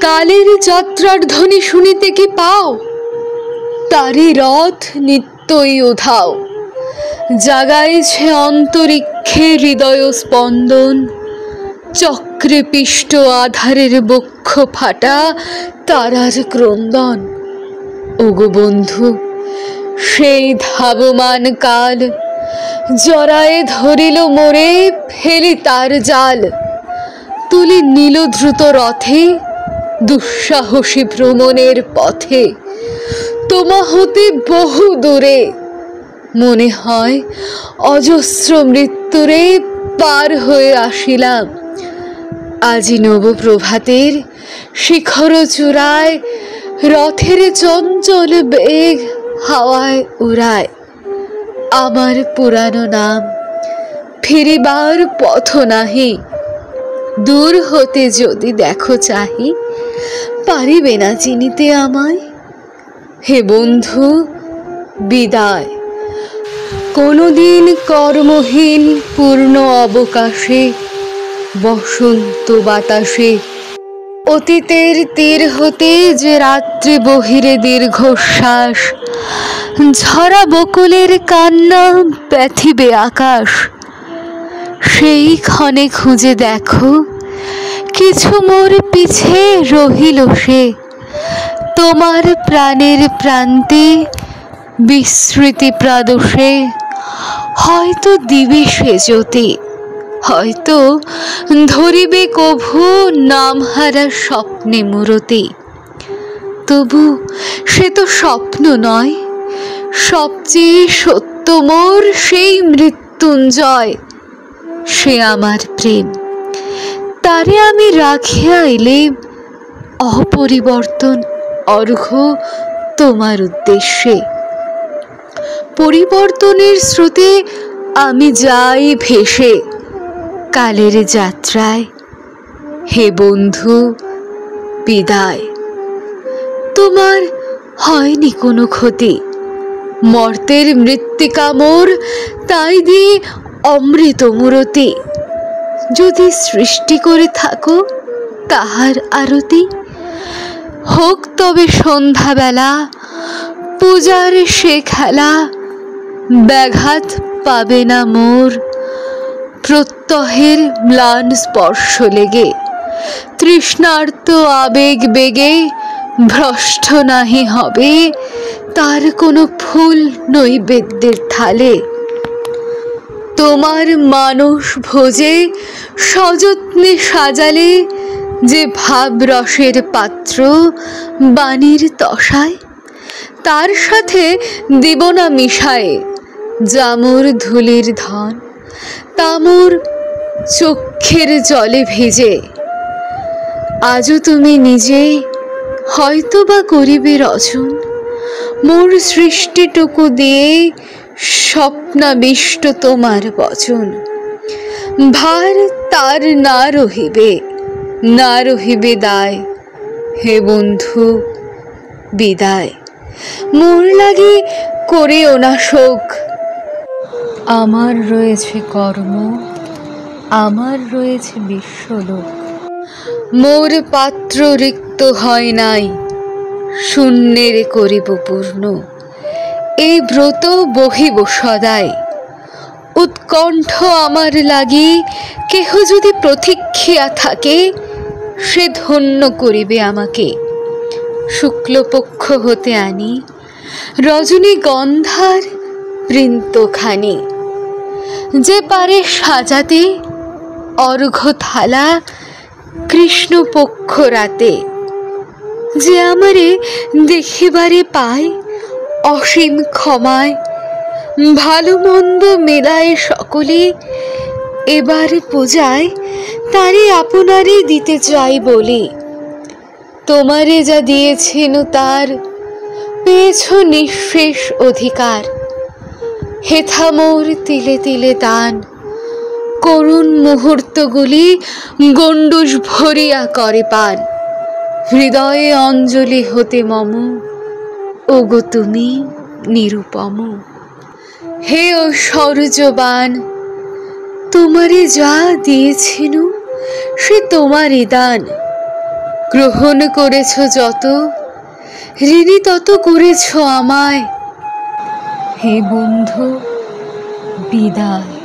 কালের যাত্রার ধ্বনি শুনিতে কি পাও? তারি রথ নিত্যই উধাও, জাগাইছে অন্তরিক্ষে হৃদয় স্পন্দন। চক্রে পিষ্ট আধারের বক্ষ ফাটা তারার ক্রন্দন। ওগো বন্ধু, সেই ধাবমান কাল জড়ায়ে ধরিল মোরে, ফেলি তার জাল। তুলি নীল দ্রুত রথে দুঃসাহসী ভ্রমণের পথে। তোমা হতে বহু দূরে মনে হয় অজস্র মৃত্যুরে পার হয়ে আসিলাম। আজি নবপ্রভাতের শিখর চূড়ায় রথের চঞ্চল বেগ হাওয়ায় উড়ায় আমার পুরানো নাম। ফিরিবার পথ নাহি, দূর হতে যদি দেখো চাহি, পারিবে না চিনিতে আমায়। হে বন্ধু, বিদায়। কোনদিন কর্মহীন পূর্ণ অবকাশে বসন্ত বাতাসে অতীতের তীর হতে যে রাত্রি বহিরে দীর্ঘশ্বাস, ঝরা বকুলের কান্না ব্যথিবে আকাশ। সেই ক্ষণে খুঁজে দেখো কিছু মোর পিছে রহিল সে, তোমার প্রাণের প্রান্তে বিস্মৃতি প্রাদোষে। হয়তো দিবে সে জ্যোতি, হয়তো ধরিবে কভু নামহারা স্বপ্নে মূরতি। তবু সে তো স্বপ্ন নয়, সবচেয়ে সত্য মোর সেই মৃত্যুঞ্জয়। সে আমার প্রেম, তারে আমি রাখিয়া এলেম অপরিবর্তন অর্ঘ্য তোমার উদ্দেশ্যে। পরিবর্তনের স্রোতে আমি যাই ভেসে কালের যাত্রায়। হে বন্ধু, বিদায়। তোমার হয়নি কোনো ক্ষতি, মর্তের মৃত্তিকা মোর তাই দিয়ে অমৃত মূরতি। যদি সৃষ্টি করে থাকো তাহার আরতি, হোক তবে সন্ধ্যাবেলা পূজার সে খেলা। ব্যাঘাত পাবে না মোর প্রত্যহের ম্লান স্পর্শ লেগে, তৃষ্ণার্ত আবেগ বেগে ভ্রষ্ট নাহি হবে তার কোনো ফুল নৈবেদ্যের থালে। তোমার মানস ভোজে সযত্নে সাজালে যে ভাবরসের পাত্র বাণীর তসায়, তার সাথে দিব না মিশায়ে জামুর ধুলির ধন। তামুর চক্ষের জলে ভিজে আজও তুমি নিজে হয়তো বা করিবে রচন। মোর সৃষ্টিটুকু দিয়ে স্বপ্নাবিষ্ট তোমার বচন। ভার তার না রহিবে, না রহিবে দায়। হে বন্ধু, বিদায়। মোর লাগি করিও না শোক। আমার রয়েছে কর্ম, আমার রয়েছে বিশ্বলোক। মোর পাত্র রিক্ত হয় নাই, শূন্যের করিব পূর্ণ। এই ব্রত বহিব সদাই, উৎকণ্ঠ আমার লাগি কেহ যদি প্রতীক্ষিয়া থাকে, সে ধন্য করিবে আমাকে। শুক্লপক্ষ হতে আনি রজনীগন্ধার বৃন্তখানি, যে পারে সাজাতে অর্ঘ্য থালা কৃষ্ণপক্ষ রাতে। যে আমারে দেখিবারে পায় অসীম ক্ষমায়, ভালো মন্দ মেলায় সকলে এবার পূজায় তারে আপনারে দিতে চাই বলি। তোমারে যা দিয়েছেন তার পেয়েছ নিঃশেষ অধিকার। হেথা মোর তিলে তিলে দান, করুণ মুহূর্তগুলি গণ্ডূষ ভরিয়া করে পান। হৃদয়ে অঞ্জলি হতে মম, ওগো তুমি নিরুপম। হে ঐশ্বর্যবান, তোমারে যা দিয়েছেন সে তোমারই দান। গ্রহণ করেছ যত, ঋণী তত করেছ আমায়। হে বন্ধু, বিদায়।